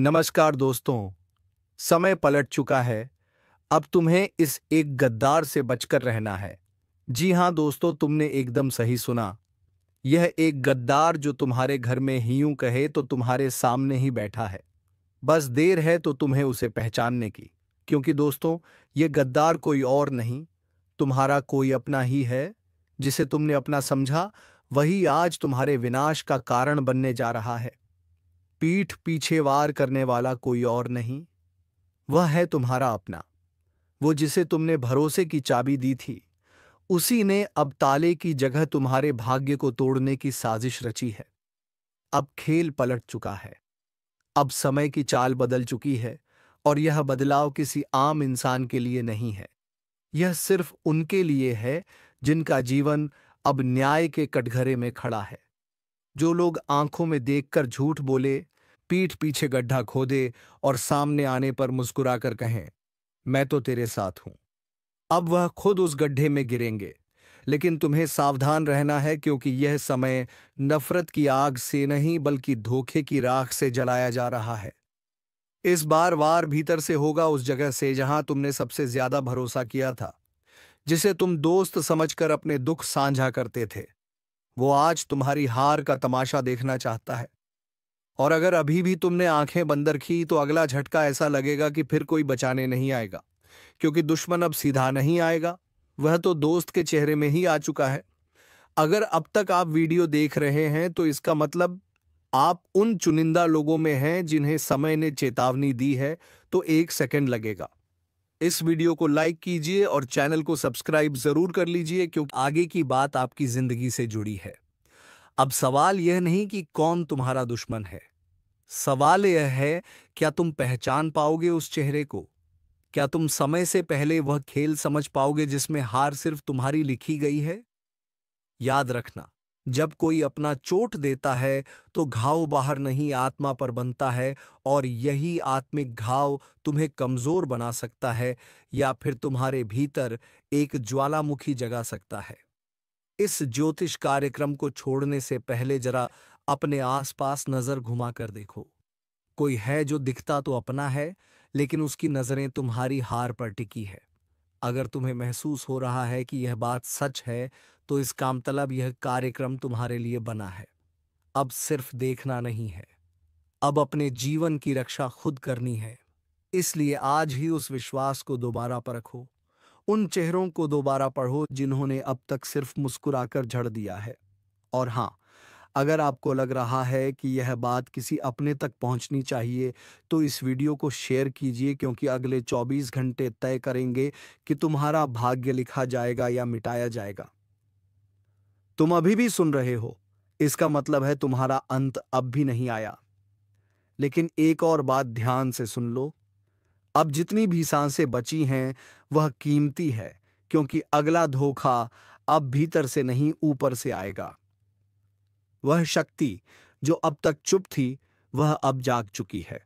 नमस्कार दोस्तों। समय पलट चुका है। अब तुम्हें इस एक गद्दार से बचकर रहना है। जी हाँ दोस्तों, तुमने एकदम सही सुना। यह एक गद्दार जो तुम्हारे घर में ही यूं कहे तो तुम्हारे सामने ही बैठा है। बस देर है तो तुम्हें उसे पहचानने की, क्योंकि दोस्तों यह गद्दार कोई और नहीं, तुम्हारा कोई अपना ही है। जिसे तुमने अपना समझा वही आज तुम्हारे विनाश का कारण बनने जा रहा है। पीठ पीछे वार करने वाला कोई और नहीं, वह है तुम्हारा अपना। वो जिसे तुमने भरोसे की चाबी दी थी, उसी ने अब ताले की जगह तुम्हारे भाग्य को तोड़ने की साजिश रची है। अब खेल पलट चुका है। अब समय की चाल बदल चुकी है, और यह बदलाव किसी आम इंसान के लिए नहीं है। यह सिर्फ उनके लिए है जिनका जीवन अब न्याय के कटघरे में खड़ा है। जो लोग आंखों में देखकर झूठ बोले, पीठ पीछे गड्ढा खोदे और सामने आने पर मुस्कुराकर कहें, मैं तो तेरे साथ हूं, अब वह खुद उस गड्ढे में गिरेंगे। लेकिन तुम्हें सावधान रहना है, क्योंकि यह समय नफरत की आग से नहीं बल्कि धोखे की राख से जलाया जा रहा है। इस बार वार भीतर से होगा, उस जगह से जहां तुमने सबसे ज्यादा भरोसा किया था, जिसे तुम दोस्त समझकर अपने दुख साझा करते थे। वो आज तुम्हारी हार का तमाशा देखना चाहता है। और अगर अभी भी तुमने आंखें बंद रखी तो अगला झटका ऐसा लगेगा कि फिर कोई बचाने नहीं आएगा, क्योंकि दुश्मन अब सीधा नहीं आएगा, वह तो दोस्त के चेहरे में ही आ चुका है। अगर अब तक आप वीडियो देख रहे हैं तो इसका मतलब आप उन चुनिंदा लोगों में हैं जिन्हें समय ने चेतावनी दी है। तो एक सेकंड लगेगा। इस वीडियो को लाइक कीजिए और चैनल को सब्सक्राइब जरूर कर लीजिए, क्योंकि आगे की बात आपकी जिंदगी से जुड़ी है। अब सवाल यह नहीं कि कौन तुम्हारा दुश्मन है, सवाल यह है, क्या तुम पहचान पाओगे उस चेहरे को? क्या तुम समय से पहले वह खेल समझ पाओगे जिसमें हार सिर्फ तुम्हारी लिखी गई है? याद रखना, जब कोई अपना चोट देता है तो घाव बाहर नहीं आत्मा पर बनता है, और यही आत्मिक घाव तुम्हें कमजोर बना सकता है या फिर तुम्हारे भीतर एक ज्वालामुखी जगा सकता है। इस ज्योतिष कार्यक्रम को छोड़ने से पहले जरा अपने आसपास नजर घुमा कर देखो। कोई है जो दिखता तो अपना है, लेकिन उसकी नजरें तुम्हारी हार पर टिकी है। अगर तुम्हें महसूस हो रहा है कि यह बात सच है, तो इसका मतलब यह कार्यक्रम तुम्हारे लिए बना है। अब सिर्फ देखना नहीं है, अब अपने जीवन की रक्षा खुद करनी है। इसलिए आज ही उस विश्वास को दोबारा परखो, उन चेहरों को दोबारा पढ़ो जिन्होंने अब तक सिर्फ मुस्कुराकर झड़ दिया है। और हाँ, अगर आपको लग रहा है कि यह बात किसी अपने तक पहुंचनी चाहिए, तो इस वीडियो को शेयर कीजिए, क्योंकि अगले 24 घंटे तय करेंगे कि तुम्हारा भाग्य लिखा जाएगा या मिटाया जाएगा। तुम अभी भी सुन रहे हो, इसका मतलब है तुम्हारा अंत अब भी नहीं आया। लेकिन एक और बात ध्यान से सुन लो, अब जितनी भी सांसें बची हैं वह कीमती है, क्योंकि अगला धोखा अब भीतर से नहीं ऊपर से आएगा। वह शक्ति जो अब तक चुप थी, वह अब जाग चुकी है।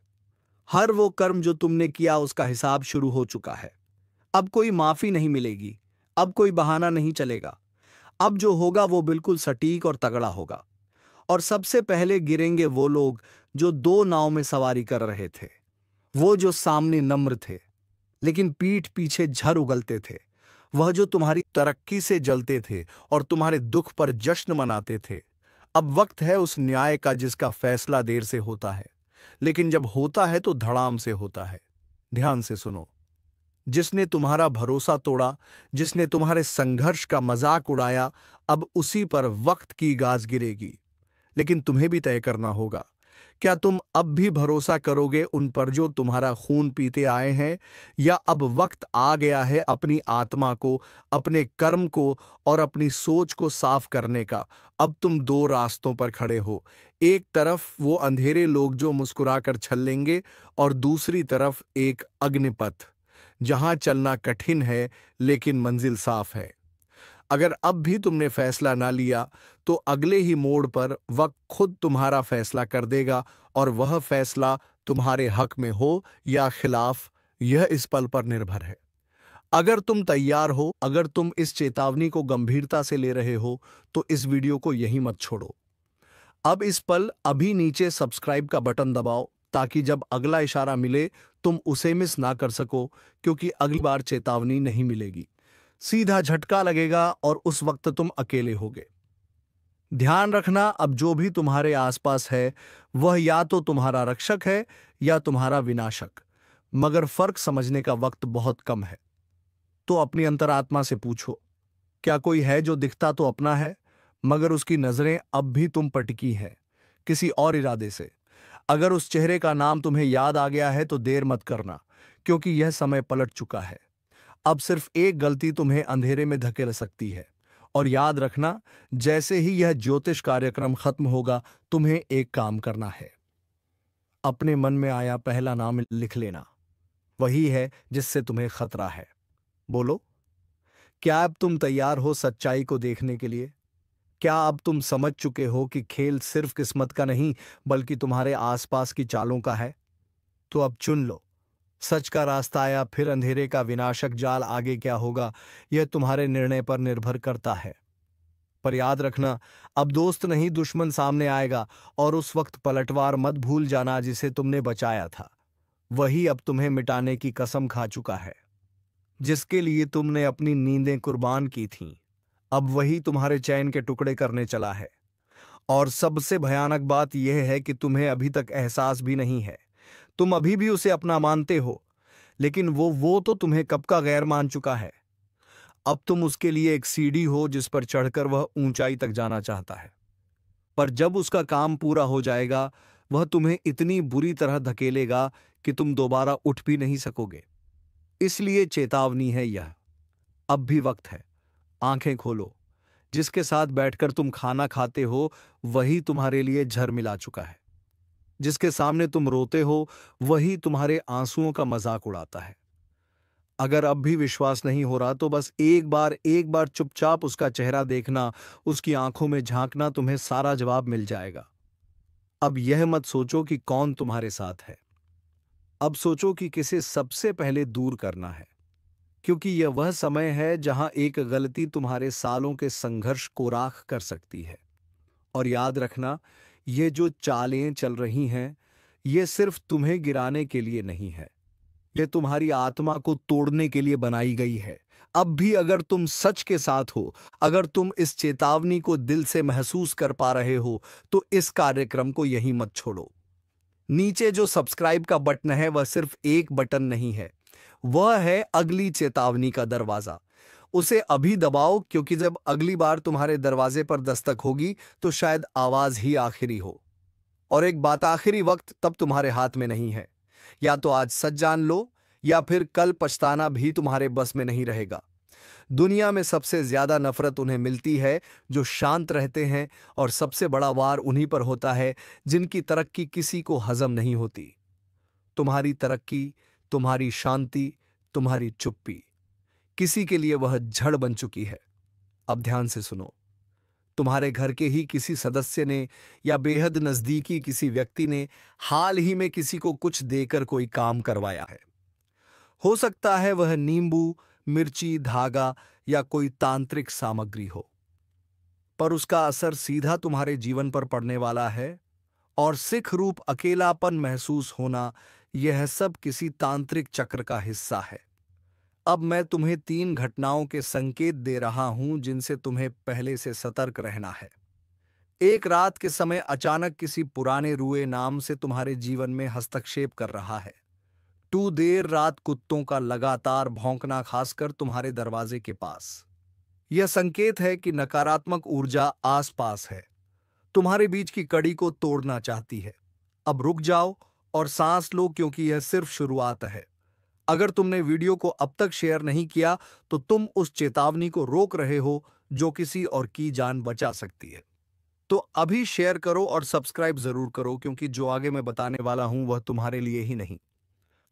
हर वो कर्म जो तुमने किया उसका हिसाब शुरू हो चुका है। अब कोई माफी नहीं मिलेगी, अब कोई बहाना नहीं चलेगा। अब जो होगा वो बिल्कुल सटीक और तगड़ा होगा। और सबसे पहले गिरेंगे वो लोग जो दो नाव में सवारी कर रहे थे, वो जो सामने नम्र थे लेकिन पीठ पीछे झर उगलते थे, वह जो तुम्हारी तरक्की से जलते थे और तुम्हारे दुख पर जश्न मनाते थे। अब वक्त है उस न्याय का जिसका फैसला देर से होता है, लेकिन जब होता है तो धड़ाम से होता है। ध्यान से सुनो, जिसने तुम्हारा भरोसा तोड़ा, जिसने तुम्हारे संघर्ष का मजाक उड़ाया, अब उसी पर वक्त की गाज गिरेगी। लेकिन तुम्हें भी तय करना होगा, क्या तुम अब भी भरोसा करोगे उन पर जो तुम्हारा खून पीते आए हैं, या अब वक्त आ गया है अपनी आत्मा को, अपने कर्म को और अपनी सोच को साफ करने का। अब तुम दो रास्तों पर खड़े हो, एक तरफ वो अंधेरे लोग जो मुस्कुराकर छलेंगे, और दूसरी तरफ एक अग्निपथ जहां चलना कठिन है लेकिन मंजिल साफ है। अगर अब भी तुमने फैसला ना लिया, तो अगले ही मोड़ पर वक्त खुद तुम्हारा फैसला कर देगा, और वह फैसला तुम्हारे हक में हो या खिलाफ, यह इस पल पर निर्भर है। अगर तुम तैयार हो, अगर तुम इस चेतावनी को गंभीरता से ले रहे हो, तो इस वीडियो को यहीं मत छोड़ो। अब इस पल अभी नीचे सब्सक्राइब का बटन दबाओ, ताकि जब अगला इशारा मिले तुम उसे मिस ना कर सको, क्योंकि अगली बार चेतावनी नहीं मिलेगी, सीधा झटका लगेगा और उस वक्त तुम अकेले होगे। ध्यान रखना, अब जो भी तुम्हारे आसपास है वह या तो तुम्हारा रक्षक है या तुम्हारा विनाशक, मगर फर्क समझने का वक्त बहुत कम है। तो अपनी अंतरात्मा से पूछो, क्या कोई है जो दिखता तो अपना है, मगर उसकी नजरें अब भी तुम पर टिकी हैं, किसी और इरादे से। अगर उस चेहरे का नाम तुम्हें याद आ गया है तो देर मत करना, क्योंकि यह समय पलट चुका है। अब सिर्फ एक गलती तुम्हें अंधेरे में धकेल सकती है। और याद रखना, जैसे ही यह ज्योतिष कार्यक्रम खत्म होगा तुम्हें एक काम करना है। अपने मन में आया पहला नाम लिख लेना, वही है जिससे तुम्हें खतरा है। बोलो, क्या अब तुम तैयार हो सच्चाई को देखने के लिए? क्या अब तुम समझ चुके हो कि खेल सिर्फ किस्मत का नहीं बल्कि तुम्हारे आसपास की चालों का है? तो अब चुन लो, सच का रास्ता या फिर अंधेरे का विनाशक जाल। आगे क्या होगा यह तुम्हारे निर्णय पर निर्भर करता है। पर याद रखना, अब दोस्त नहीं दुश्मन सामने आएगा, और उस वक्त पलटवार मत भूल जाना जिसे तुमने बचाया था। वही अब तुम्हें मिटाने की कसम खा चुका है, जिसके लिए तुमने अपनी नींदें कुर्बान की थीं। अब वही तुम्हारे चैन के टुकड़े करने चला है। और सबसे भयानक बात यह है कि तुम्हें अभी तक एहसास भी नहीं है। तुम अभी भी उसे अपना मानते हो, लेकिन वो तो तुम्हें कब का गैर मान चुका है। अब तुम उसके लिए एक सीढ़ी हो जिस पर चढ़कर वह ऊंचाई तक जाना चाहता है। पर जब उसका काम पूरा हो जाएगा वह तुम्हें इतनी बुरी तरह धकेलेगा कि तुम दोबारा उठ भी नहीं सकोगे। इसलिए चेतावनी है यह, अब भी वक्त है। आंखें खोलो, जिसके साथ बैठकर तुम खाना खाते हो वही तुम्हारे लिए झर मिला चुका है। जिसके सामने तुम रोते हो वही तुम्हारे आंसुओं का मजाक उड़ाता है। अगर अब भी विश्वास नहीं हो रहा तो बस एक बार चुपचाप उसका चेहरा देखना, उसकी आंखों में झांकना, तुम्हें सारा जवाब मिल जाएगा। अब यह मत सोचो कि कौन तुम्हारे साथ है, अब सोचो कि किसे सबसे पहले दूर करना है, क्योंकि यह वह समय है जहां एक गलती तुम्हारे सालों के संघर्ष को राख कर सकती है। और याद रखना, ये जो चालें चल रही हैं ये सिर्फ तुम्हें गिराने के लिए नहीं है, ये तुम्हारी आत्मा को तोड़ने के लिए बनाई गई है। अब भी अगर तुम सच के साथ हो, अगर तुम इस चेतावनी को दिल से महसूस कर पा रहे हो, तो इस कार्यक्रम को यहीं मत छोड़ो। नीचे जो सब्सक्राइब का बटन है वह सिर्फ एक बटन नहीं है, वह है अगली चेतावनी का दरवाजा। उसे अभी दबाओ, क्योंकि जब अगली बार तुम्हारे दरवाजे पर दस्तक होगी तो शायद आवाज ही आखिरी हो। और एक बात, आखिरी वक्त तब तुम्हारे हाथ में नहीं है। या तो आज सच जान लो, या फिर कल पछताना भी तुम्हारे बस में नहीं रहेगा। दुनिया में सबसे ज्यादा नफरत उन्हें मिलती है जो शांत रहते हैं, और सबसे बड़ा वार उन्हीं पर होता है जिनकी तरक्की किसी को हजम नहीं होती। तुम्हारी तरक्की, तुम्हारी शांति, तुम्हारी चुप्पी, किसी के लिए वह झड़ बन चुकी है। अब ध्यान से सुनो, तुम्हारे घर के ही किसी सदस्य ने या बेहद नजदीकी किसी व्यक्ति ने हाल ही में किसी को कुछ देकर कोई काम करवाया है। हो सकता है वह नींबू, मिर्ची, धागा या कोई तांत्रिक सामग्री हो, पर उसका असर सीधा तुम्हारे जीवन पर पड़ने वाला है। और सिख रूप अकेलापन महसूस होना, यह सब किसी तांत्रिक चक्र का हिस्सा है। अब मैं तुम्हें 3 घटनाओं के संकेत दे रहा हूं जिनसे तुम्हें पहले से सतर्क रहना है। एक रात के समय अचानक किसी पुराने रुए नाम से तुम्हारे जीवन में हस्तक्षेप कर रहा है। देर रात कुत्तों का लगातार भौंकना, खासकर तुम्हारे दरवाजे के पास, यह संकेत है कि नकारात्मक ऊर्जा आसपास है, तुम्हारे बीच की कड़ी को तोड़ना चाहती है। अब रुक जाओ और सांस लो, क्योंकि यह सिर्फ शुरुआत है। अगर तुमने वीडियो को अब तक शेयर नहीं किया तो तुम उस चेतावनी को रोक रहे हो जो किसी और की जान बचा सकती है। तो अभी शेयर करो और सब्सक्राइब जरूर करो, क्योंकि जो आगे मैं बताने वाला हूं वह तुम्हारे लिए ही नहीं,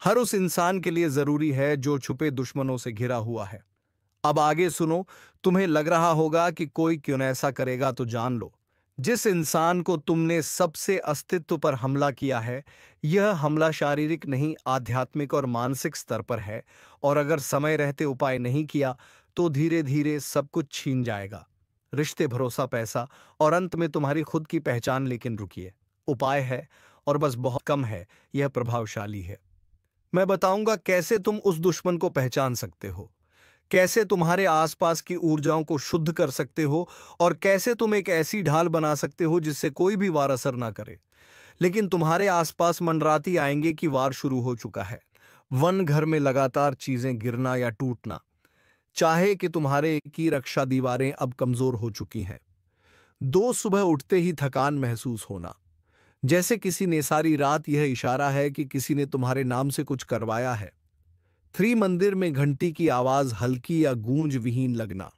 हर उस इंसान के लिए जरूरी है जो छुपे दुश्मनों से घिरा हुआ है। अब आगे सुनो, तुम्हें लग रहा होगा कि कोई क्यों न ऐसा करेगा, तो जान लो, जिस इंसान को तुमने सबसे अस्तित्व पर हमला किया है, यह हमला शारीरिक नहीं, आध्यात्मिक और मानसिक स्तर पर है। और अगर समय रहते उपाय नहीं किया तो धीरे धीरे सब कुछ छीन जाएगा, रिश्ते, भरोसा, पैसा और अंत में तुम्हारी खुद की पहचान। लेकिन रुकिए, उपाय है, और बस बहुत कम है, यह प्रभावशाली है। मैं बताऊंगा कैसे तुम उस दुश्मन को पहचान सकते हो, कैसे तुम्हारे आसपास की ऊर्जाओं को शुद्ध कर सकते हो, और कैसे तुम एक ऐसी ढाल बना सकते हो जिससे कोई भी वार असर ना करे। लेकिन तुम्हारे आसपास मंडराती आएंगे कि वार शुरू हो चुका है। वन घर में लगातार चीजें गिरना या टूटना, चाहे कि तुम्हारे की रक्षा दीवारें अब कमजोर हो चुकी हैं। दो सुबह उठते ही थकान महसूस होना, जैसे किसी ने सारी रात यह इशारा है कि किसी ने तुम्हारे नाम से कुछ करवाया है। थ्री मंदिर में घंटी की आवाज हल्की या गूंज विहीन लगना,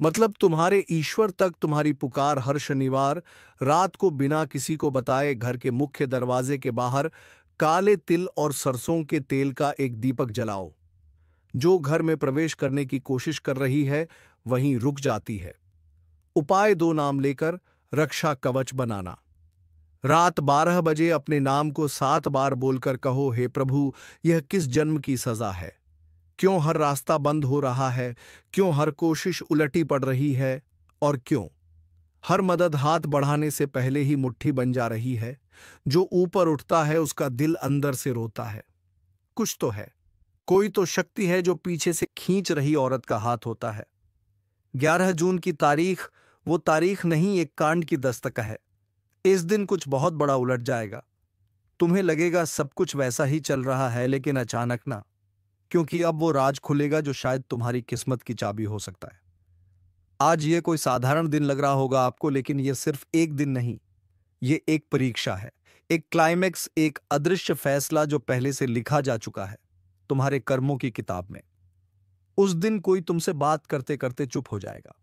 मतलब तुम्हारे ईश्वर तक तुम्हारी पुकार हर शनिवार रात को बिना किसी को बताए घर के मुख्य दरवाजे के बाहर काले तिल और सरसों के तेल का एक दीपक जलाओ। जो घर में प्रवेश करने की कोशिश कर रही है वहीं रुक जाती है। उपाय दो नाम लेकर रक्षा कवच बनाना। रात 12 बजे अपने नाम को 7 बार बोलकर कहो, हे प्रभु, यह किस जन्म की सजा है? क्यों हर रास्ता बंद हो रहा है? क्यों हर कोशिश उलटी पड़ रही है? और क्यों हर मदद हाथ बढ़ाने से पहले ही मुट्ठी बन जा रही है? जो ऊपर उठता है उसका दिल अंदर से रोता है। कुछ तो है, कोई तो शक्ति है जो पीछे से खींच रही औरत का हाथ होता है। 11 जून की तारीख वो तारीख नहीं, एक कांड की दस्तक है। इस दिन कुछ बहुत बड़ा उलट जाएगा। तुम्हें लगेगा सब कुछ वैसा ही चल रहा है, लेकिन अचानक ना, क्योंकि अब वो राज खुलेगा जो शायद तुम्हारी किस्मत की चाबी हो सकता है। आज ये कोई साधारण दिन लग रहा होगा आपको, लेकिन ये सिर्फ एक दिन नहीं, ये एक परीक्षा है, एक क्लाइमैक्स, एक अदृश्य फैसला जो पहले से लिखा जा चुका है तुम्हारे कर्मों की किताब में। उस दिन कोई तुमसे बात करते करते चुप हो जाएगा।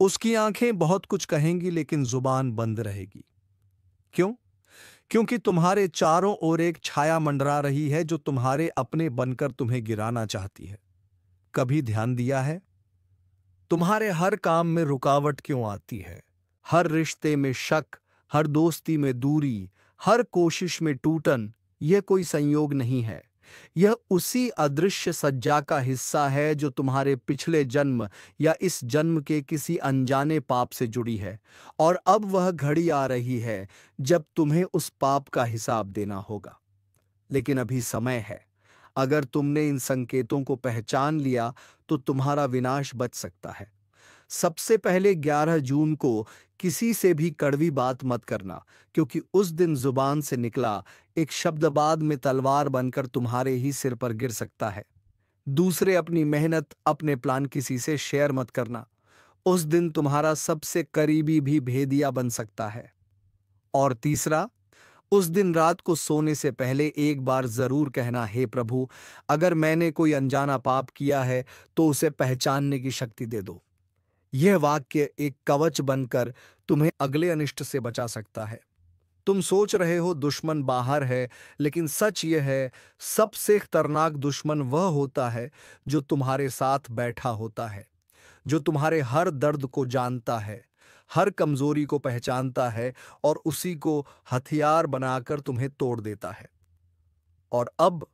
उसकी आंखें बहुत कुछ कहेंगी लेकिन जुबान बंद रहेगी। क्यों? क्योंकि तुम्हारे चारों ओर एक छाया मंडरा रही है जो तुम्हारे अपने बनकर तुम्हें गिराना चाहती है। कभी ध्यान दिया है तुम्हारे हर काम में रुकावट क्यों आती है? हर रिश्ते में शक, हर दोस्ती में दूरी, हर कोशिश में टूटन। यह कोई संयोग नहीं है, यह उसी अदृश्य सज्जा का हिस्सा है जो तुम्हारे पिछले जन्म या इस जन्म के किसी अनजाने पाप से जुड़ी है। और अब वह घड़ी आ रही है जब तुम्हें उस पाप का हिसाब देना होगा। लेकिन अभी समय है। अगर तुमने इन संकेतों को पहचान लिया तो तुम्हारा विनाश बच सकता है। सबसे पहले 11 जून को किसी से भी कड़वी बात मत करना, क्योंकि उस दिन जुबान से निकला एक शब्द बाद में तलवार बनकर तुम्हारे ही सिर पर गिर सकता है। दूसरे, अपनी मेहनत, अपने प्लान किसी से शेयर मत करना। उस दिन तुम्हारा सबसे करीबी भी भेदिया बन सकता है। और तीसरा, उस दिन रात को सोने से पहले एक बार जरूर कहना, हे प्रभु, अगर मैंने कोई अनजाना पाप किया है तो उसे पहचानने की शक्ति दे दो। यह वाक्य एक कवच बनकर तुम्हें अगले अनिष्ट से बचा सकता है। तुम सोच रहे हो दुश्मन बाहर है, लेकिन सच यह है, सबसे खतरनाक दुश्मन वह होता है जो तुम्हारे साथ बैठा होता है, जो तुम्हारे हर दर्द को जानता है, हर कमजोरी को पहचानता है और उसी को हथियार बनाकर तुम्हें तोड़ देता है। और अब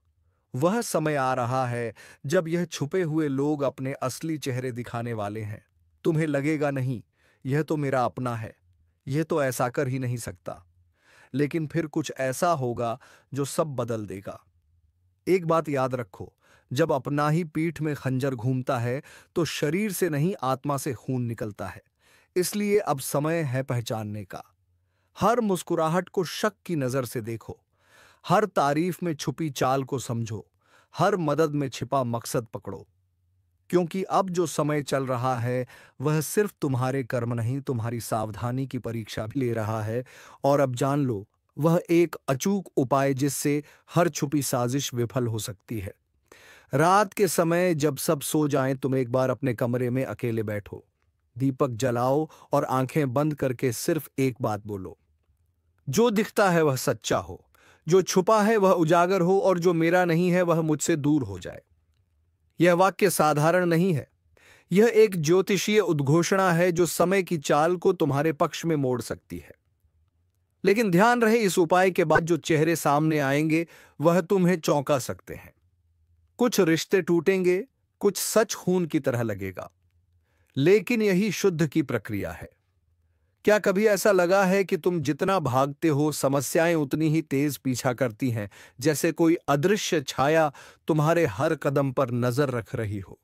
वह समय आ रहा है जब यह छुपे हुए लोग अपने असली चेहरे दिखाने वाले हैं। तुम्हें लगेगा, नहीं, यह तो मेरा अपना है, यह तो ऐसा कर ही नहीं सकता। लेकिन फिर कुछ ऐसा होगा जो सब बदल देगा। एक बात याद रखो, जब अपना ही पीठ में खंजर घूमता है तो शरीर से नहीं, आत्मा से खून निकलता है। इसलिए अब समय है पहचानने का। हर मुस्कुराहट को शक की नजर से देखो, हर तारीफ में छुपी चाल को समझो, हर मदद में छिपा मकसद पकड़ो। क्योंकि अब जो समय चल रहा है वह सिर्फ तुम्हारे कर्म नहीं, तुम्हारी सावधानी की परीक्षा भी ले रहा है। और अब जान लो, वह एक अचूक उपाय जिससे हर छुपी साजिश विफल हो सकती है। रात के समय जब सब सो जाएं, तुम एक बार अपने कमरे में अकेले बैठो, दीपक जलाओ और आंखें बंद करके सिर्फ एक बात बोलो, जो दिखता है वह सच्चा हो, जो छुपा है वह उजागर हो, और जो मेरा नहीं है वह मुझसे दूर हो जाए। यह वाक्य साधारण नहीं है, यह एक ज्योतिषीय उद्घोषणा है जो समय की चाल को तुम्हारे पक्ष में मोड़ सकती है। लेकिन ध्यान रहे, इस उपाय के बाद जो चेहरे सामने आएंगे वह तुम्हें चौंका सकते हैं। कुछ रिश्ते टूटेंगे, कुछ सच खून की तरह लगेगा, लेकिन यही शुद्ध की प्रक्रिया है। क्या कभी ऐसा लगा है कि तुम जितना भागते हो समस्याएं उतनी ही तेज पीछा करती हैं, जैसे कोई अदृश्य छाया तुम्हारे हर कदम पर नजर रख रही हो?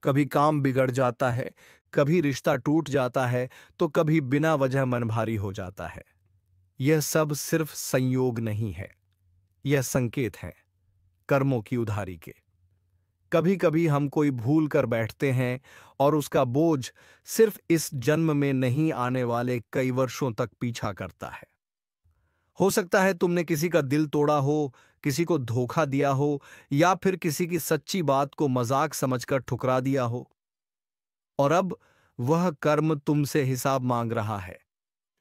कभी काम बिगड़ जाता है, कभी रिश्ता टूट जाता है, तो कभी बिना वजह मन भारी हो जाता है। यह सब सिर्फ संयोग नहीं है, यह संकेत है कर्मों की उधारी के। कभी कभी हम कोई भूल कर बैठते हैं और उसका बोझ सिर्फ इस जन्म में नहीं, आने वाले कई वर्षों तक पीछा करता है। हो सकता है तुमने किसी का दिल तोड़ा हो, किसी को धोखा दिया हो, या फिर किसी की सच्ची बात को मजाक समझकर ठुकरा दिया हो, और अब वह कर्म तुमसे हिसाब मांग रहा है।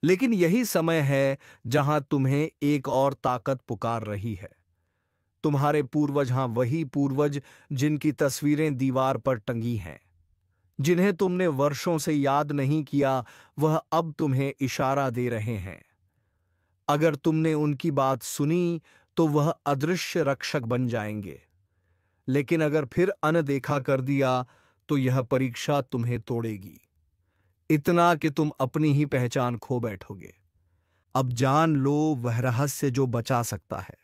लेकिन यही समय है जहां तुम्हें एक और ताकत पुकार रही है। तुम्हारे पूर्वज, हां वही पूर्वज जिनकी तस्वीरें दीवार पर टंगी हैं, जिन्हें तुमने वर्षों से याद नहीं किया, वह अब तुम्हें इशारा दे रहे हैं। अगर तुमने उनकी बात सुनी तो वह अदृश्य रक्षक बन जाएंगे, लेकिन अगर फिर अनदेखा कर दिया तो यह परीक्षा तुम्हें तोड़ेगी, इतना कि तुम अपनी ही पहचान खो बैठोगे। अब जान लो वह रहस्य जो बचा सकता है।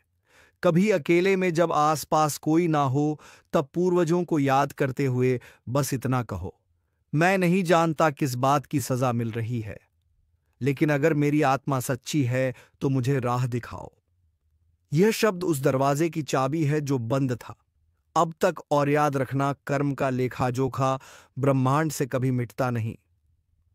कभी अकेले में जब आसपास कोई ना हो, तब पूर्वजों को याद करते हुए बस इतना कहो, मैं नहीं जानता किस बात की सजा मिल रही है, लेकिन अगर मेरी आत्मा सच्ची है तो मुझे राह दिखाओ। यह शब्द उस दरवाजे की चाबी है जो बंद था अब तक। और याद रखना, कर्म का लेखा जोखा ब्रह्मांड से कभी मिटता नहीं।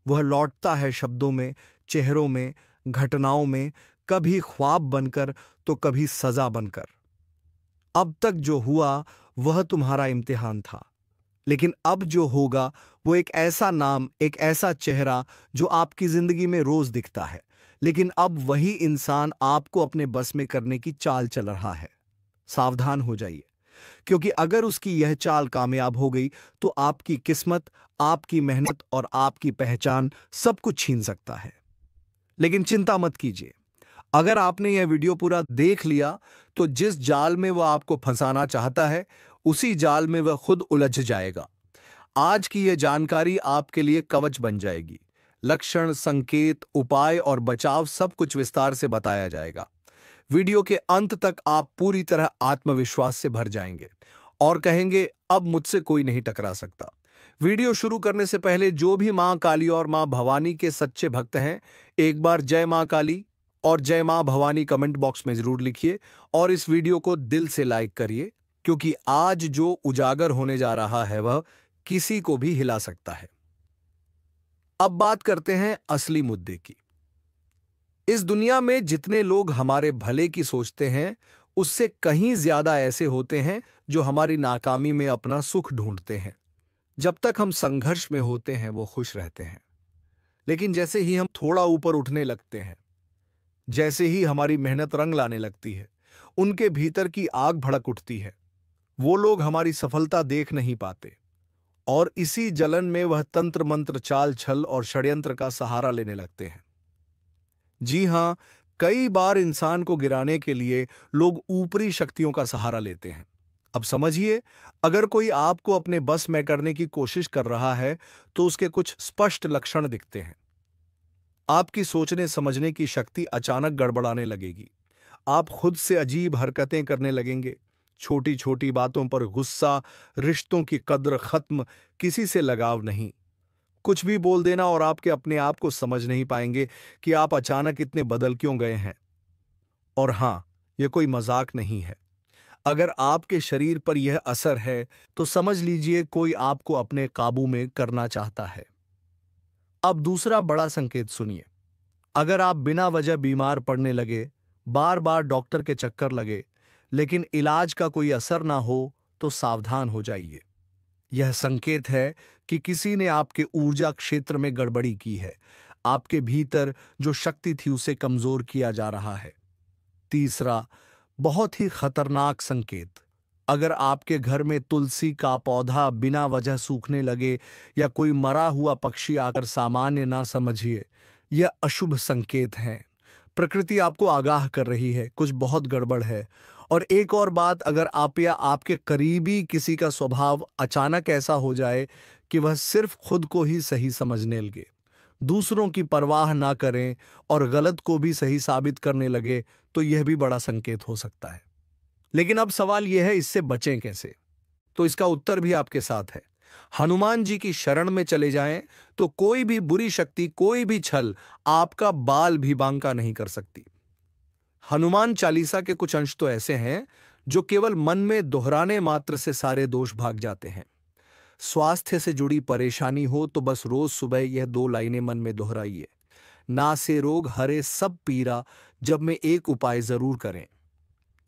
वह लौटता है शब्दों में, चेहरों में, घटनाओं में, कभी ख्वाब बनकर तो कभी सजा बनकर। अब तक जो हुआ वह तुम्हारा इम्तिहान था, लेकिन अब जो होगा वो एक ऐसा नाम, एक ऐसा चेहरा जो आपकी जिंदगी में रोज दिखता है, लेकिन अब वही इंसान आपको अपने बस में करने की चाल चल रहा है। सावधान हो जाइए, क्योंकि अगर उसकी यह चाल कामयाब हो गई तो आपकी किस्मत, आपकी मेहनत और आपकी पहचान सब कुछ छीन सकता है। लेकिन चिंता मत कीजिए, अगर आपने यह वीडियो पूरा देख लिया तो जिस जाल में वह आपको फंसाना चाहता है, उसी जाल में वह खुद उलझ जाएगा। आज की यह जानकारी आपके लिए कवच बन जाएगी। लक्षण, संकेत, उपाय और बचाव सब कुछ विस्तार से बताया जाएगा। वीडियो के अंत तक आप पूरी तरह आत्मविश्वास से भर जाएंगे और कहेंगे, अब मुझसे कोई नहीं टकरा सकता। वीडियो शुरू करने से पहले जो भी मां काली और मां भवानी के सच्चे भक्त हैं, एक बार जय मां काली और जय मां भवानी कमेंट बॉक्स में जरूर लिखिए और इस वीडियो को दिल से लाइक करिए, क्योंकि आज जो उजागर होने जा रहा है वह किसी को भी हिला सकता है। अब बात करते हैं असली मुद्दे की। इस दुनिया में जितने लोग हमारे भले की सोचते हैं, उससे कहीं ज्यादा ऐसे होते हैं जो हमारी नाकामी में अपना सुख ढूंढते हैं। जब तक हम संघर्ष में होते हैं वो खुश रहते हैं, लेकिन जैसे ही हम थोड़ा ऊपर उठने लगते हैं, जैसे ही हमारी मेहनत रंग लाने लगती है, उनके भीतर की आग भड़क उठती है। वो लोग हमारी सफलता देख नहीं पाते और इसी जलन में वह तंत्र मंत्र, चाल छल और षड्यंत्र का सहारा लेने लगते हैं। जी हां, कई बार इंसान को गिराने के लिए लोग ऊपरी शक्तियों का सहारा लेते हैं। अब समझिए, अगर कोई आपको अपने बस में करने की कोशिश कर रहा है तो उसके कुछ स्पष्ट लक्षण दिखते हैं। आपकी सोचने समझने की शक्ति अचानक गड़बड़ाने लगेगी। आप खुद से अजीब हरकतें करने लगेंगे। छोटी छोटी बातों पर गुस्सा, रिश्तों की कद्र खत्म, किसी से लगाव नहीं। कुछ भी बोल देना और आपके अपने आप को समझ नहीं पाएंगे कि आप अचानक इतने बदल क्यों गए हैं। और हां, यह कोई मजाक नहीं है। अगर आपके शरीर पर यह असर है तो समझ लीजिए कोई आपको अपने काबू में करना चाहता है। अब दूसरा बड़ा संकेत सुनिए। अगर आप बिना वजह बीमार पड़ने लगे, बार बार डॉक्टर के चक्कर लगे, लेकिन इलाज का कोई असर ना हो, तो सावधान हो जाइए। यह संकेत है कि किसी ने आपके ऊर्जा क्षेत्र में गड़बड़ी की है। आपके भीतर जो शक्ति थी उसे कमजोर किया जा रहा है। तीसरा, बहुत ही खतरनाक संकेत, अगर आपके घर में तुलसी का पौधा बिना वजह सूखने लगे या कोई मरा हुआ पक्षी आकर सामान्य ना समझिए, यह अशुभ संकेत है। प्रकृति आपको आगाह कर रही है, कुछ बहुत गड़बड़ है। और एक और बात, अगर आप या आपके करीबी किसी का स्वभाव अचानक ऐसा हो जाए कि वह सिर्फ खुद को ही सही समझने लगे, दूसरों की परवाह ना करें और गलत को भी सही साबित करने लगे तो यह भी बड़ा संकेत हो सकता है। लेकिन अब सवाल यह है, इससे बचें कैसे? तो इसका उत्तर भी आपके साथ है। हनुमान जी की शरण में चले जाएं तो कोई भी बुरी शक्ति, कोई भी छल आपका बाल भी बांका नहीं कर सकती। हनुमान चालीसा के कुछ अंश तो ऐसे हैं जो केवल मन में दोहराने मात्र से सारे दोष भाग जाते हैं। स्वास्थ्य से जुड़ी परेशानी हो तो बस रोज सुबह यह 2 लाइनें मन में दोहराइए। ना से रोग हरे सब पीरा, जब में एक उपाय जरूर करें।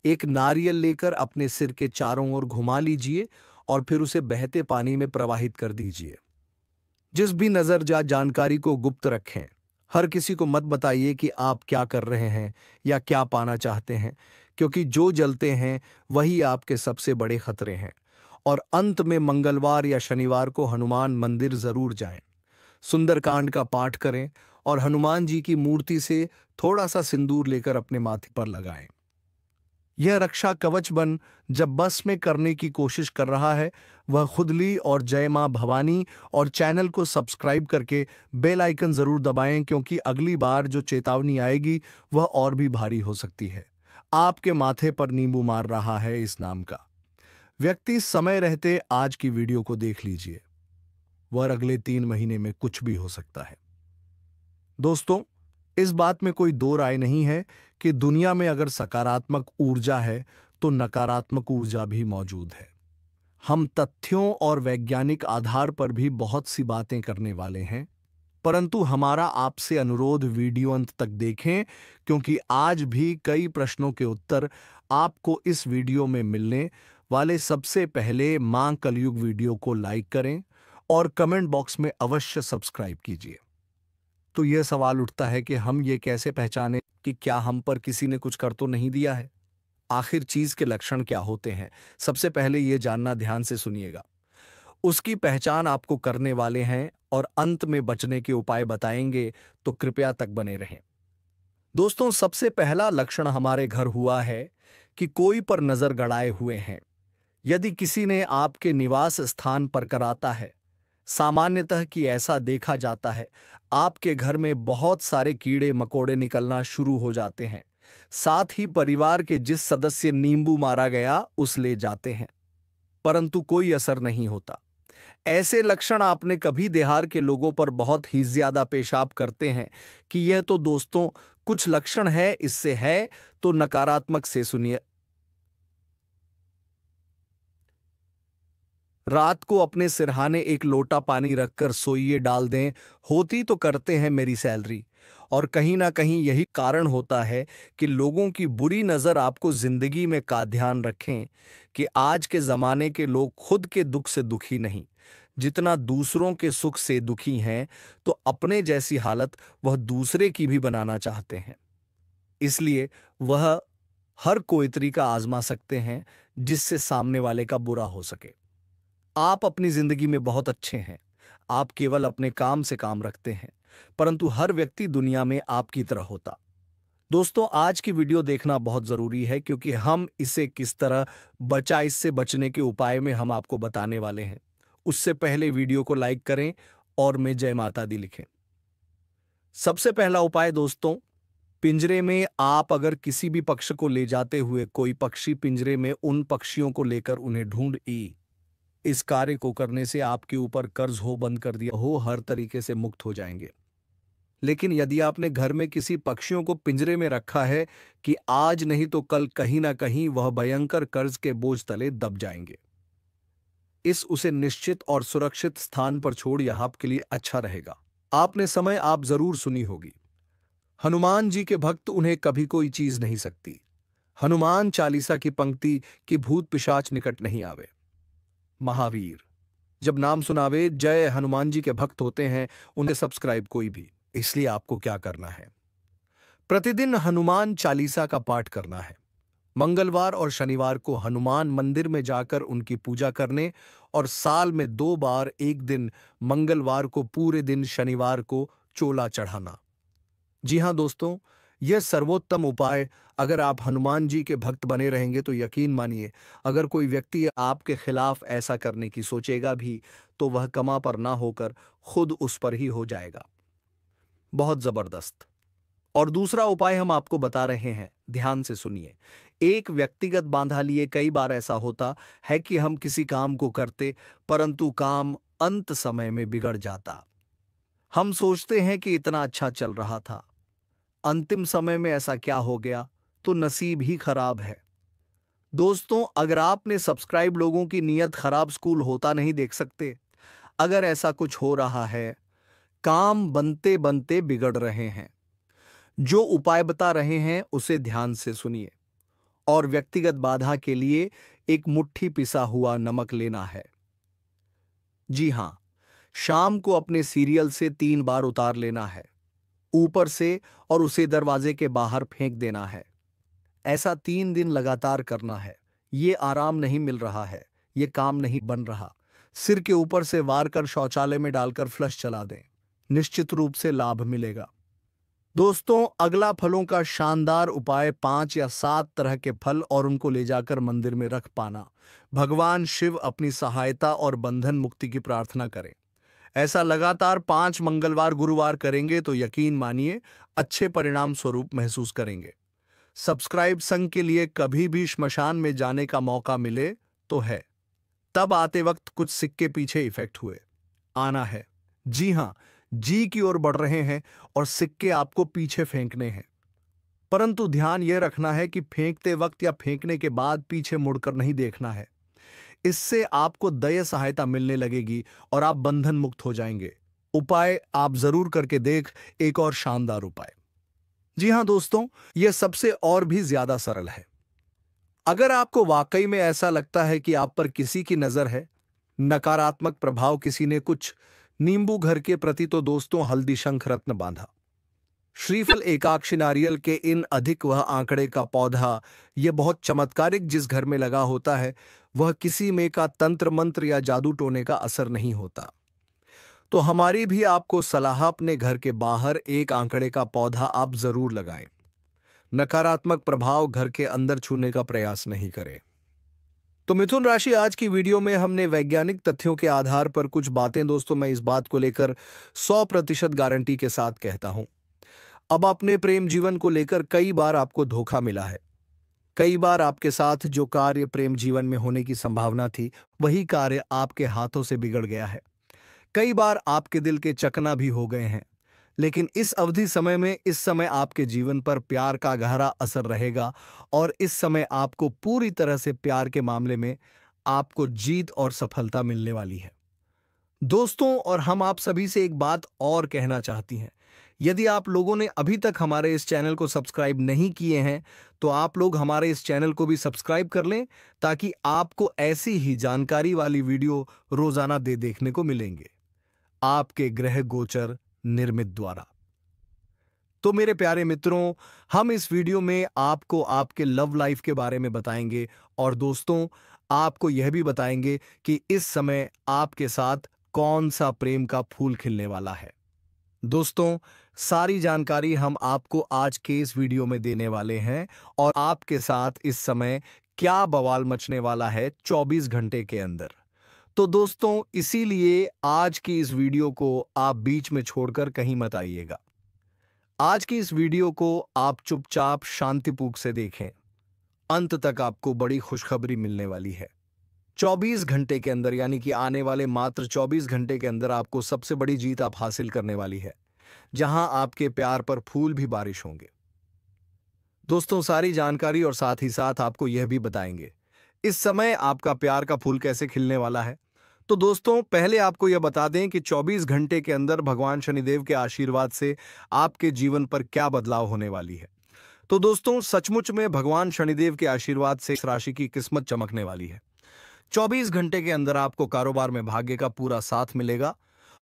एक नारियल लेकर अपने सिर के चारों ओर घुमा लीजिए और फिर उसे बहते पानी में प्रवाहित कर दीजिए। जिस भी नजर जा जानकारी को गुप्त रखें। हर किसी को मत बताइए कि आप क्या कर रहे हैं या क्या पाना चाहते हैं, क्योंकि जो जलते हैं वही आपके सबसे बड़े खतरे हैं। और अंत में मंगलवार या शनिवार को हनुमान मंदिर जरूर जाएं। सुंदरकांड का पाठ करें और हनुमान जी की मूर्ति से थोड़ा सा सिंदूर लेकर अपने माथे पर लगाएं। यह रक्षा कवच बन जब बस में करने की कोशिश कर रहा है, वह खुद ली। और जय मां भवानी, और चैनल को सब्सक्राइब करके बेल आइकन जरूर दबाएं, क्योंकि अगली बार जो चेतावनी आएगी वह और भी भारी हो सकती है। आपके माथे पर नींबू मार रहा है इस नाम का व्यक्ति। समय रहते आज की वीडियो को देख लीजिए, वह अगले 3 महीने में कुछ भी हो सकता है। दोस्तों, इस बात में कोई दो राय नहीं है कि दुनिया में अगर सकारात्मक ऊर्जा है तो नकारात्मक ऊर्जा भी मौजूद है। हम तथ्यों और वैज्ञानिक आधार पर भी बहुत सी बातें करने वाले हैं, परंतु हमारा आपसे अनुरोध वीडियो अंत तक देखें, क्योंकि आज भी कई प्रश्नों के उत्तर आपको इस वीडियो में मिलने वाले। सबसे पहले मां कलयुग वीडियो को लाइक करें और कमेंट बॉक्स में अवश्य सब्सक्राइब कीजिए। तो यह सवाल उठता है कि हम ये कैसे पहचानें कि क्या हम पर किसी ने कुछ कर तो नहीं दिया है? आखिर चीज के लक्षण क्या होते हैं? सबसे पहले यह जानना, ध्यान से सुनिएगा। उसकी पहचान आपको करने वाले हैं और अंत में बचने के उपाय बताएंगे, तो कृपया तक बने रहें। दोस्तों, सबसे पहला लक्षण हमारे घर हुआ है कि कोई पर नजर गड़ाए हुए हैं। यदि किसी ने आपके निवास स्थान पर कराता है, सामान्यतः कि ऐसा देखा जाता है, आपके घर में बहुत सारे कीड़े मकोड़े निकलना शुरू हो जाते हैं। साथ ही परिवार के जिस सदस्य नींबू मारा गया उस ले जाते हैं, परंतु कोई असर नहीं होता। ऐसे लक्षण आपने कभी देहात के लोगों पर बहुत ही ज्यादा पेशाब करते हैं कि यह तो दोस्तों कुछ लक्षण है, इससे है तो नकारात्मक से सुनिए। रात को अपने सिरहाने एक लोटा पानी रखकर सोइए डाल दें, होती तो करते हैं मेरी सैलरी। और कहीं ना कहीं यही कारण होता है कि लोगों की बुरी नजर आपको जिंदगी में। का ध्यान रखें कि आज के जमाने के लोग खुद के दुख से दुखी नहीं, जितना दूसरों के सुख से दुखी हैं, तो अपने जैसी हालत वह दूसरे की भी बनाना चाहते हैं। इसलिए वह हर कोई तरीका आजमा सकते हैं जिससे सामने वाले का बुरा हो सके। आप अपनी जिंदगी में बहुत अच्छे हैं, आप केवल अपने काम से काम रखते हैं, परंतु हर व्यक्ति दुनिया में आपकी तरह होता। दोस्तों, आज की वीडियो देखना बहुत जरूरी है, क्योंकि हम इसे किस तरह बचा, इससे बचने के उपाय में हम आपको बताने वाले हैं। उससे पहले वीडियो को लाइक करें और में जय माता दी लिखें। सबसे पहला उपाय दोस्तों, पिंजरे में आप अगर किसी भी पक्षी को ले जाते हुए कोई पक्षी पिंजरे में उन पक्षियों को लेकर उन्हें ढूंढ इस कार्य को करने से आपके ऊपर कर्ज हो बंद कर दिया हो, हर तरीके से मुक्त हो जाएंगे। लेकिन यदि आपने घर में किसी पक्षियों को पिंजरे में रखा है कि आज नहीं तो कल कहीं ना कहीं वह भयंकर कर्ज के बोझ तले दब जाएंगे। उसे निश्चित और सुरक्षित स्थान पर छोड़, यह आपके लिए अच्छा रहेगा। आपने समय आप जरूर सुनी होगी, हनुमान जी के भक्त उन्हें कभी कोई चीज नहीं सकती। हनुमान चालीसा की पंक्ति कि भूत पिशाच निकट नहीं आवे। महावीर जब नाम सुनावे, जय हनुमान जी के भक्त होते हैं, उन्हें सब्सक्राइब कोई भी। इसलिए आपको क्या करना है, प्रतिदिन हनुमान चालीसा का पाठ करना है। मंगलवार और शनिवार को हनुमान मंदिर में जाकर उनकी पूजा करने, और साल में 2 बार, एक दिन मंगलवार को पूरे दिन, शनिवार को चोला चढ़ाना। जी हां दोस्तों, यह सर्वोत्तम उपाय। अगर आप हनुमान जी के भक्त बने रहेंगे तो यकीन मानिए, अगर कोई व्यक्ति आपके खिलाफ ऐसा करने की सोचेगा भी तो वह कमा पर ना होकर खुद उस पर ही हो जाएगा। बहुत जबरदस्त। और दूसरा उपाय हम आपको बता रहे हैं, ध्यान से सुनिए। एक व्यक्तिगत बांधा लिए कई बार ऐसा होता है कि हम किसी काम को करते, परंतु काम अंत समय में बिगड़ जाता। हम सोचते हैं कि इतना अच्छा चल रहा था, अंतिम समय में ऐसा क्या हो गया, तो नसीब ही खराब है। दोस्तों, अगर आपने सब्सक्राइब लोगों की नीयत खराब स्कूल होता नहीं देख सकते, अगर ऐसा कुछ हो रहा है, काम बनते बनते बिगड़ रहे हैं, जो उपाय बता रहे हैं उसे ध्यान से सुनिए। और व्यक्तिगत बाधा के लिए एक मुट्ठी पिसा हुआ नमक लेना है। जी हां, शाम को अपने सीरियल से 3 बार उतार लेना है, ऊपर से, और उसे दरवाजे के बाहर फेंक देना है। ऐसा 3 दिन लगातार करना है। ये आराम नहीं मिल रहा है, ये काम नहीं बन रहा, सिर के ऊपर से वार कर शौचालय में डालकर फ्लश चला दें, निश्चित रूप से लाभ मिलेगा। दोस्तों, अगला फलों का शानदार उपाय 5 या 7 तरह के फल और उनको ले जाकर मंदिर में रख पाना। भगवान शिव अपनी सहायता और बंधन मुक्ति की प्रार्थना करें। ऐसा लगातार 5 मंगलवार गुरुवार करेंगे तो यकीन मानिए अच्छे परिणाम स्वरूप महसूस करेंगे। सब्सक्राइब संघ के लिए कभी भी श्मशान में जाने का मौका मिले तो है, तब आते वक्त कुछ सिक्के पीछे इफेक्ट हुए आना है। जी हां, जी की ओर बढ़ रहे हैं और सिक्के आपको पीछे फेंकने हैं, परंतु ध्यान यह रखना है कि फेंकते वक्त या फेंकने के बाद पीछे मुड़कर नहीं देखना है। इससे आपको दया सहायता मिलने लगेगी और आप बंधन मुक्त हो जाएंगे। उपाय आप जरूर करके देख, एक और शानदार उपाय। जी हां दोस्तों, यह सबसे और भी ज्यादा सरल है। अगर आपको वाकई में ऐसा लगता है कि आप पर किसी की नजर है, नकारात्मक प्रभाव किसी ने कुछ नींबू घर के प्रति, तो दोस्तों हल्दी शंख रत्न बांधा, श्रीफल एकाक्षी नारियल के इन अधिक वह आंकड़े का पौधा, यह बहुत चमत्कारिक जिस घर में लगा होता है, वह किसी में का तंत्र मंत्र या जादू टोने का असर नहीं होता। तो हमारी भी आपको सलाह, अपने घर के बाहर एक आंकड़े का पौधा आप जरूर लगाएं। नकारात्मक प्रभाव घर के अंदर छूने का प्रयास नहीं करें। तो मिथुन राशि, आज की वीडियो में हमने वैज्ञानिक तथ्यों के आधार पर कुछ बातें, दोस्तों मैं इस बात को लेकर 100% गारंटी के साथ कहता हूं। अब अपने प्रेम जीवन को लेकर कई बार आपको धोखा मिला है। कई बार आपके साथ जो कार्य प्रेम जीवन में होने की संभावना थी, वही कार्य आपके हाथों से बिगड़ गया है। कई बार आपके दिल के चकना भी हो गए हैं। लेकिन इस अवधि समय में, इस समय आपके जीवन पर प्यार का गहरा असर रहेगा और इस समय आपको पूरी तरह से प्यार के मामले में आपको जीत और सफलता मिलने वाली है। दोस्तों, और हम आप सभी से एक बात और कहना चाहती हैं। यदि आप लोगों ने अभी तक हमारे इस चैनल को सब्सक्राइब नहीं किए हैं, तो आप लोग हमारे इस चैनल को भी सब्सक्राइब कर लें, ताकि आपको ऐसी ही जानकारी वाली वीडियो रोजाना देखने को मिलेंगे आपके ग्रह गोचर निर्मित द्वारा। तो मेरे प्यारे मित्रों, हम इस वीडियो में आपको आपके लव लाइफ के बारे में बताएंगे और दोस्तों आपको यह भी बताएंगे कि इस समय आपके साथ कौन सा प्रेम का फूल खिलने वाला है। दोस्तों, सारी जानकारी हम आपको आज के इस वीडियो में देने वाले हैं और आपके साथ इस समय क्या बवाल मचने वाला है 24 घंटे के अंदर। तो दोस्तों, इसीलिए आज की इस वीडियो को आप बीच में छोड़कर कहीं मत आइएगा। आज की इस वीडियो को आप चुपचाप शांतिपूर्वक से देखें, अंत तक आपको बड़ी खुशखबरी मिलने वाली है। 24 घंटे के अंदर, यानी कि आने वाले मात्र 24 घंटे के अंदर आपको सबसे बड़ी जीत आप हासिल करने वाली है, जहां आपके प्यार पर फूल भी बारिश होंगे। दोस्तों, सारी जानकारी और साथ ही साथ आपको यह भी बताएंगे इस समय आपका प्यार का फूल कैसे खिलने वाला है। तो दोस्तों, पहले आपको यह बता दें कि 24 घंटे के अंदर भगवान शनिदेव के आशीर्वाद से आपके जीवन पर क्या बदलाव होने वाली है। तो दोस्तों, सचमुच में भगवान शनिदेव के आशीर्वाद से इस राशि की किस्मत चमकने वाली है। 24 घंटे के अंदर आपको कारोबार में भाग्य का पूरा साथ मिलेगा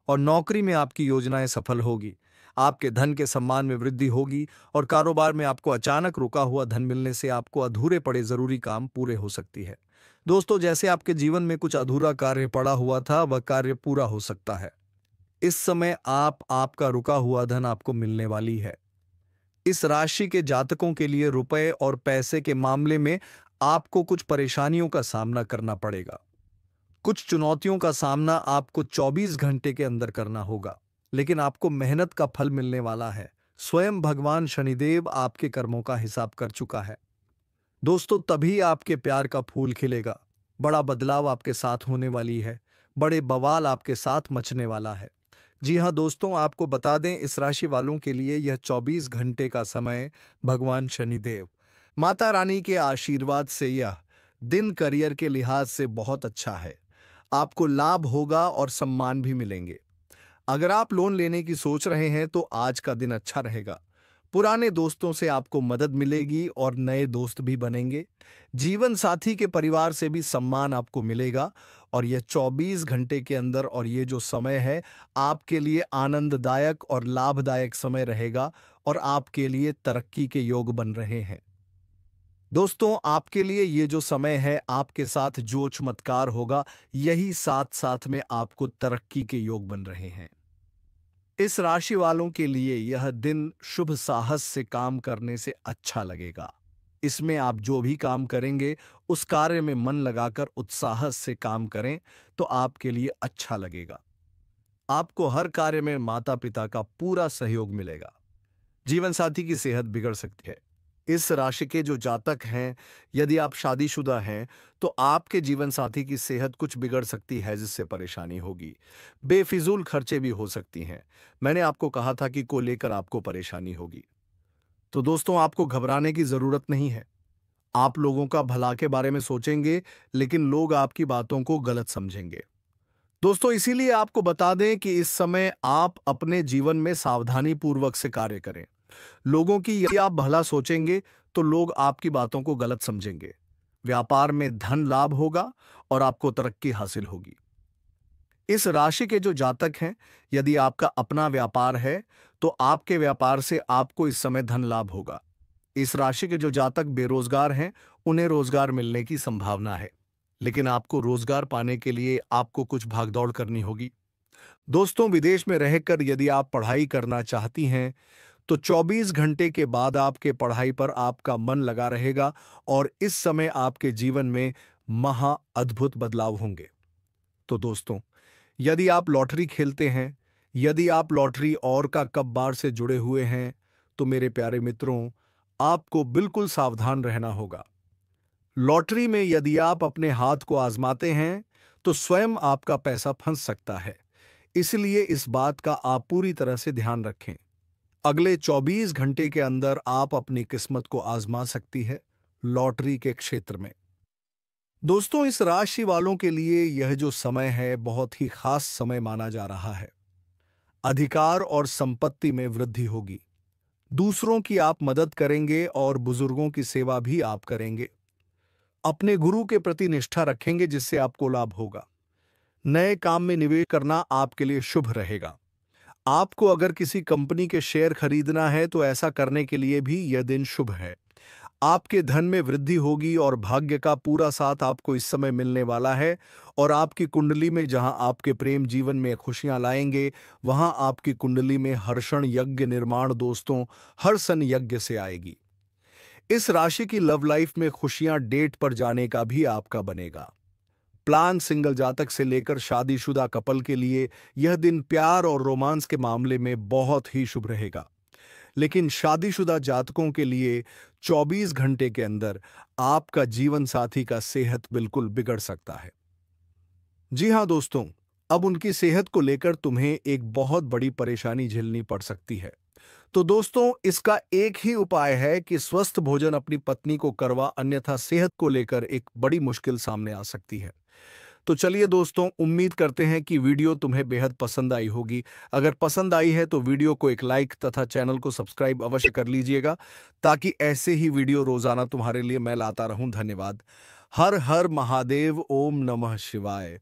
और नौकरी में आपकी योजनाएं सफल होगी। आपके धन के सम्मान में वृद्धि होगी और कारोबार में आपको अचानक रुका हुआ धन मिलने से आपको अधूरे पड़े जरूरी काम पूरे हो सकती है। दोस्तों, जैसे आपके जीवन में कुछ अधूरा कार्य पड़ा हुआ था, वह कार्य पूरा हो सकता है। इस समय आपका रुका हुआ धन आपको मिलने वाली है। इस राशि के जातकों के लिए रुपए और पैसे के मामले में आपको कुछ परेशानियों का सामना करना पड़ेगा। कुछ चुनौतियों का सामना आपको 24 घंटे के अंदर करना होगा, लेकिन आपको मेहनत का फल मिलने वाला है। स्वयं भगवान शनिदेव आपके कर्मों का हिसाब कर चुका है। दोस्तों, तभी आपके प्यार का फूल खिलेगा। बड़ा बदलाव आपके साथ होने वाली है। बड़े बवाल आपके साथ मचने वाला है। जी हाँ दोस्तों, आपको बता दें, इस राशि वालों के लिए यह 24 घंटे का समय भगवान शनिदेव माता रानी के आशीर्वाद से यह दिन करियर के लिहाज से बहुत अच्छा है। आपको लाभ होगा और सम्मान भी मिलेंगे। अगर आप लोन लेने की सोच रहे हैं तो आज का दिन अच्छा रहेगा। पुराने दोस्तों से आपको मदद मिलेगी और नए दोस्त भी बनेंगे। जीवन साथी के परिवार से भी सम्मान आपको मिलेगा। और यह 24 घंटे के अंदर और ये जो समय है आपके लिए आनंददायक और लाभदायक समय रहेगा और आपके लिए तरक्की के योग बन रहे हैं। दोस्तों, आपके लिए ये जो समय है आपके साथ जो चमत्कार होगा, यही साथ साथ में आपको तरक्की के योग बन रहे हैं। इस राशि वालों के लिए यह दिन शुभ साहस से काम करने से अच्छा लगेगा। इसमें आप जो भी काम करेंगे उस कार्य में मन लगाकर उत्साह से काम करें तो आपके लिए अच्छा लगेगा। आपको हर कार्य में माता पिता का पूरा सहयोग मिलेगा। जीवन साथी की सेहत बिगड़ सकती है। इस राशि के जो जातक हैं, यदि आप शादीशुदा हैं तो आपके जीवन साथी की सेहत कुछ बिगड़ सकती है जिससे परेशानी होगी। बेफिजूल खर्चे भी हो सकती हैं। मैंने आपको कहा था कि को लेकर आपको परेशानी होगी। तो दोस्तों, आपको घबराने की जरूरत नहीं है। आप लोगों का भला के बारे में सोचेंगे लेकिन लोग आपकी बातों को गलत समझेंगे। दोस्तों, इसीलिए आपको बता दें कि इस समय आप अपने जीवन में सावधानी पूर्वक से कार्य करें। लोगों की यदि आप भला सोचेंगे तो लोग आपकी बातों को गलत समझेंगे। व्यापार में धन लाभ होगा और आपको तरक्की हासिल होगी। इस राशि के जो जातक हैं, यदि आपका अपना व्यापार है तो आपके व्यापार से आपको इस समय धन लाभ होगा। इस राशि के जो जातक बेरोजगार हैं, उन्हें रोजगार मिलने की संभावना है, लेकिन आपको रोजगार पाने के लिए आपको कुछ भागदौड़ करनी होगी। दोस्तों, विदेश में रहकर यदि आप पढ़ाई करना चाहती हैं तो 24 घंटे के बाद आपके पढ़ाई पर आपका मन लगा रहेगा और इस समय आपके जीवन में महा अद्भुत बदलाव होंगे। तो दोस्तों, यदि आप लॉटरी खेलते हैं, यदि आप लॉटरी और का कब्बार से जुड़े हुए हैं तो मेरे प्यारे मित्रों, आपको बिल्कुल सावधान रहना होगा। लॉटरी में यदि आप अपने हाथ को आजमाते हैं तो स्वयं आपका पैसा फंस सकता है। इसलिए इस बात का आप पूरी तरह से ध्यान रखें। अगले 24 घंटे के अंदर आप अपनी किस्मत को आजमा सकती है लॉटरी के क्षेत्र में। दोस्तों, इस राशि वालों के लिए यह जो समय है बहुत ही खास समय माना जा रहा है। अधिकार और संपत्ति में वृद्धि होगी। दूसरों की आप मदद करेंगे और बुजुर्गों की सेवा भी आप करेंगे। अपने गुरु के प्रति निष्ठा रखेंगे जिससे आपको लाभ होगा। नए काम में निवेश करना आपके लिए शुभ रहेगा। आपको अगर किसी कंपनी के शेयर खरीदना है तो ऐसा करने के लिए भी यह दिन शुभ है। आपके धन में वृद्धि होगी और भाग्य का पूरा साथ आपको इस समय मिलने वाला है। और आपकी कुंडली में जहां आपके प्रेम जीवन में खुशियां लाएंगे, वहां आपकी कुंडली में हर्षण यज्ञ निर्माण दोस्तों हर्षण यज्ञ से आएगी। इस राशि की लव लाइफ में खुशियां डेट पर जाने का भी आपका बनेगा। प्लान सिंगल जातक से लेकर शादीशुदा कपल के लिए यह दिन प्यार और रोमांस के मामले में बहुत ही शुभ रहेगा। लेकिन शादीशुदा जातकों के लिए 24 घंटे के अंदर आपका जीवन साथी का सेहत बिल्कुल बिगड़ सकता है। जी हां दोस्तों, अब उनकी सेहत को लेकर तुम्हें एक बहुत बड़ी परेशानी झेलनी पड़ सकती है। तो दोस्तों, इसका एक ही उपाय है कि स्वस्थ भोजन अपनी पत्नी को करवा, अन्यथा सेहत को लेकर एक बड़ी मुश्किल सामने आ सकती है। तो चलिए दोस्तों, उम्मीद करते हैं कि वीडियो तुम्हें बेहद पसंद आई होगी। अगर पसंद आई है तो वीडियो को एक लाइक तथा चैनल को सब्सक्राइब अवश्य कर लीजिएगा, ताकि ऐसे ही वीडियो रोजाना तुम्हारे लिए मैं लाता रहूं। धन्यवाद। हर हर महादेव। ओम नमः शिवाय।